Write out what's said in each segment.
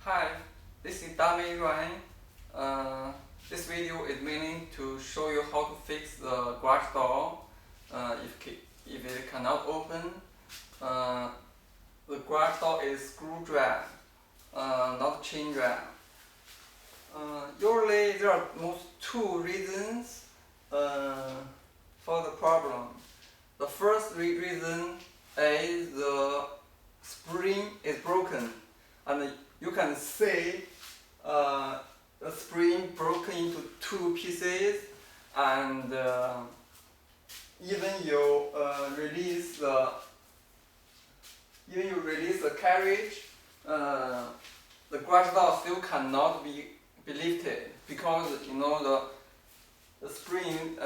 Hi, this is Dummy Ryan. This video is mainly to show you how to fix the garage door if it cannot open. The garage door is screw drive, not chain drive. Usually there are most two reasons for the problem. The first reason is the spring is broken, and you can see the spring broken into two pieces, and even you release the carriage, the garage door still cannot be lifted because you know the spring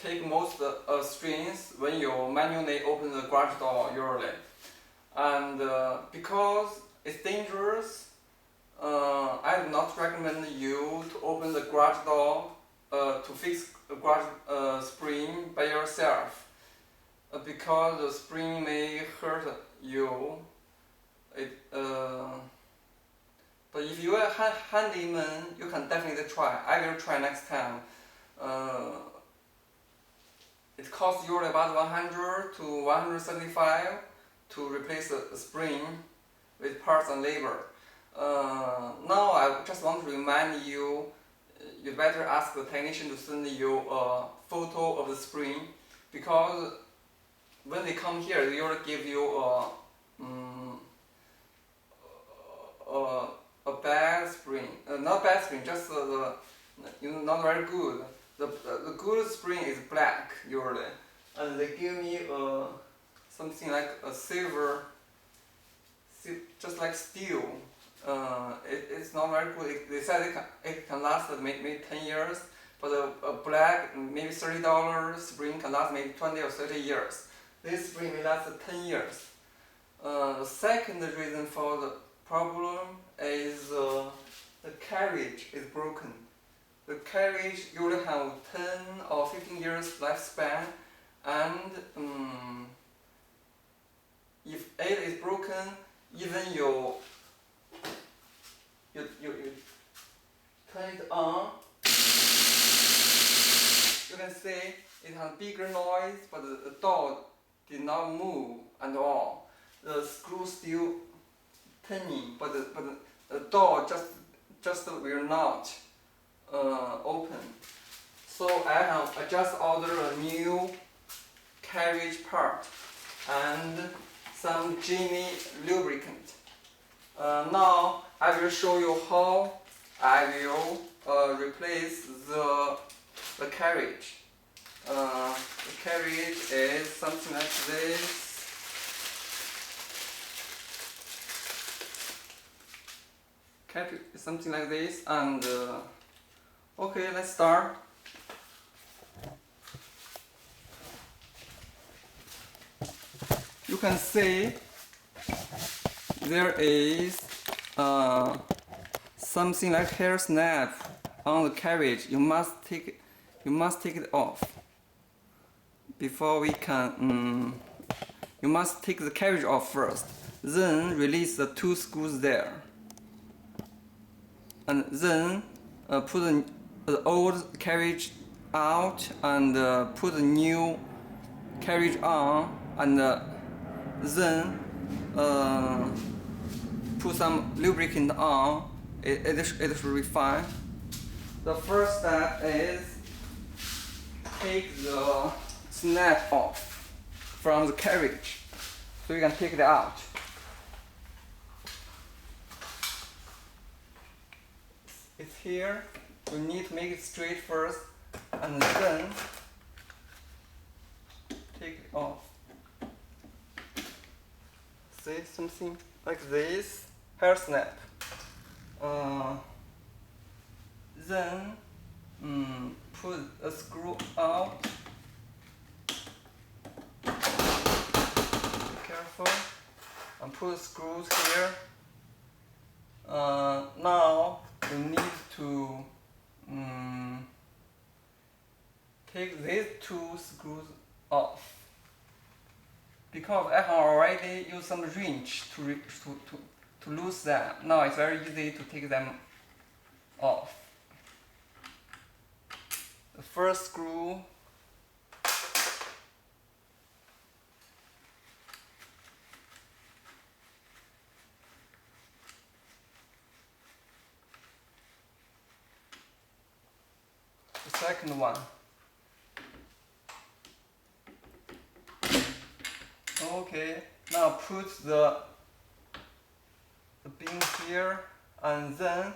take most strings when you manually open the garage door usually. And because it's dangerous, I do not recommend you to open the garage door to fix the garage spring by yourself, because the spring may hurt you. But if you are a handyman, you can definitely try. I will try next time. It costs you about 100 to 175 to replace the spring with parts and labor. Now I just want to remind you, you better ask the technician to send you a photo of the spring, because when they come here they will give you a bad spring, not bad spring, just not very good. The good spring is black usually, and they give me something like a silver, just like steel. It's not very good. They said it can last maybe 10 years, but a black, maybe $30 spring can last maybe 20 or 30 years. This spring may last 10 years. The second reason for the problem is the carriage is broken. The carriage usually have 10 or 15 years lifespan, and if it is broken, even you turn it on, you can see it has bigger noise, but the door did not move at all. The screw still turning, but the door just will not open. So I have just ordered a new carriage part and some Genie lubricant. Now I will show you how I will replace the carriage. The carriage is something like this. Carriage is something like this, and okay, let's start. You can see there is something like hair snap on the carriage. You must take it off before we can. You must take the carriage off first, then release the two screws there, and then put the old carriage out and put the new carriage on, and then put some lubricant on. It should be fine. The first step is take the snap off from the carriage, so you can take it out. It's here. You need to make it straight first, and then take it off. See, something like this, hair snap. Then put a screw out. Be careful, and put screws here. Now you need to take these two screws off, because I have already used some wrench to to lose them. Now it's very easy to take them off. The first screw, the second one. Okay, now put the beam here and then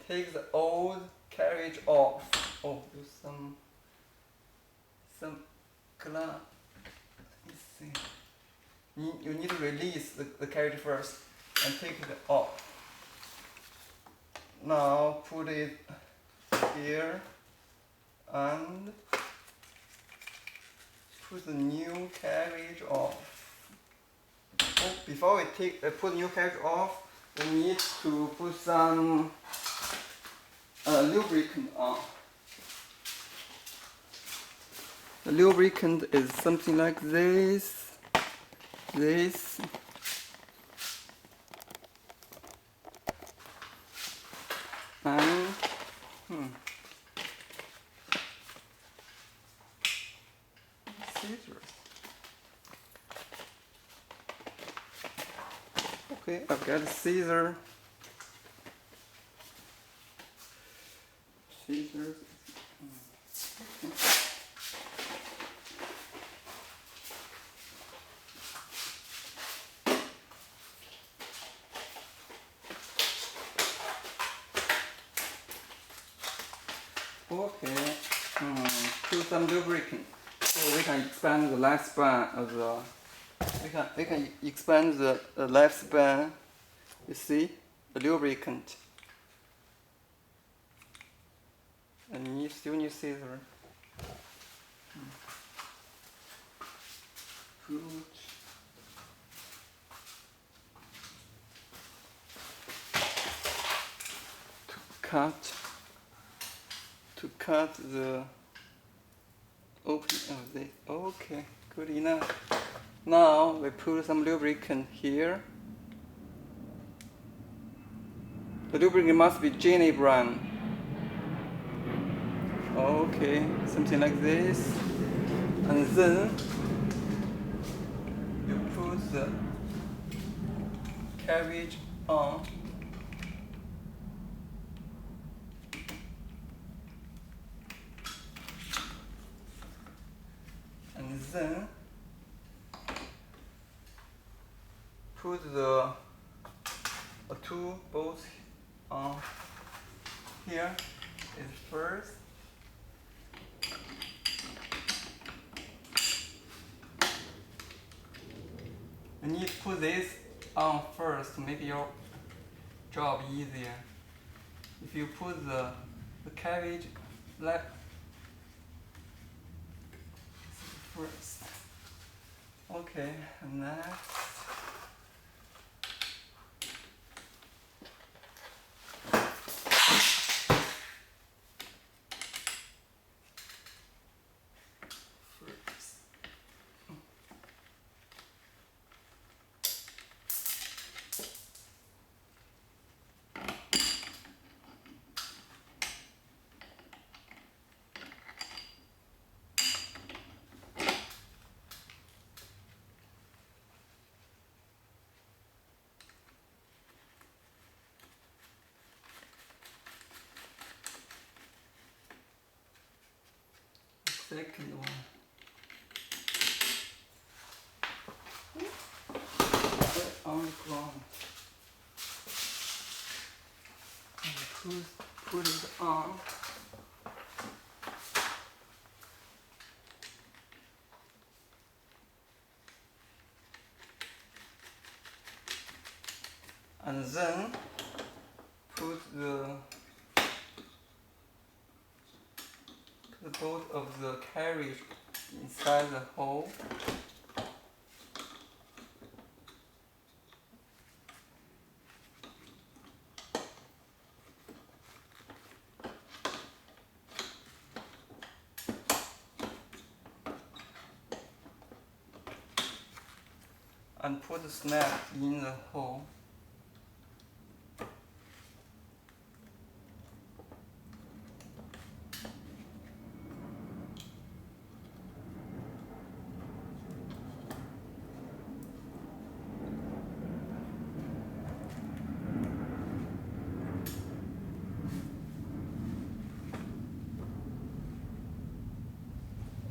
take the old carriage off. Oh, do some glove. Let's see. You need to release the carriage first and take it off. Now put it here and put the new carriage off. Oh, before we put new carriage off, we need to put some lubricant on. The lubricant is something like this, and scissors. Okay, I've got a scissors. Okay, put some lubricant so we can expand the lifespan of the. We can expand the lifespan. You see the lubricant. And you still need scissors. To cut the opening of this. Okay, good enough. Now we put some lubricant here. The lubricant must be Genie brand. Okay, something like this. And then you put the carriage on. And then put the two bolts on. Here is first. You need to put this on first to make your job easier. If you put the carriage left first. Okay, next. Second one. Put on the ground. And put it on. And then put the bolt of the carriage inside the hole. and put the snap in the hole.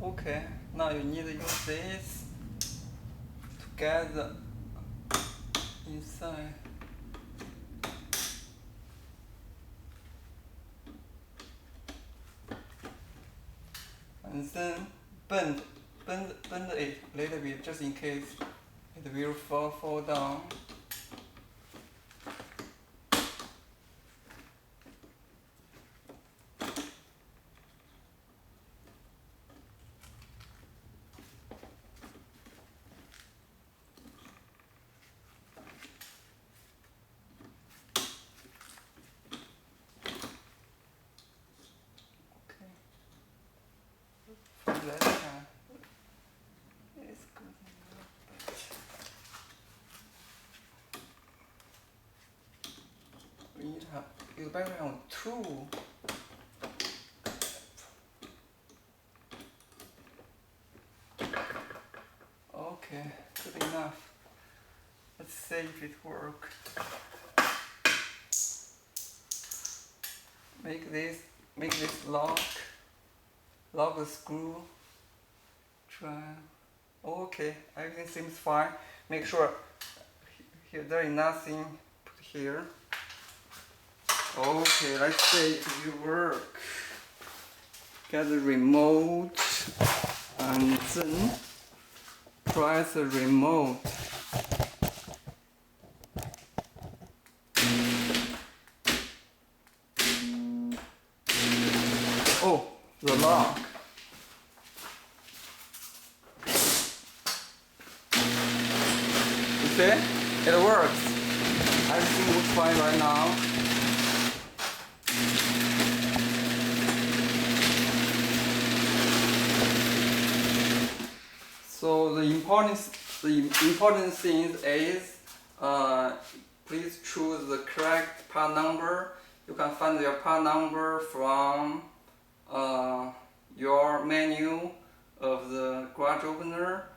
Okay, now you need to use this to get the inside. And then bend it a little bit just in case it will fall down. That is good enough, but we need to have use background tool. Okay, good enough. Let's see if it works. Make this lock the screw drive. Okay, everything seems fine. Make sure here there is nothing put here. Okay, let's see if it work. Get the remote and then press the remote. Oh, the lock. You see? It works. Everything looks fine right now. So the important thing is please choose the correct part number. You can find your part number from your menu of the garage opener.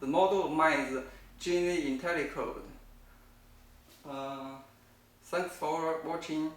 The model of mine is Genie Intellicode. Thanks for watching.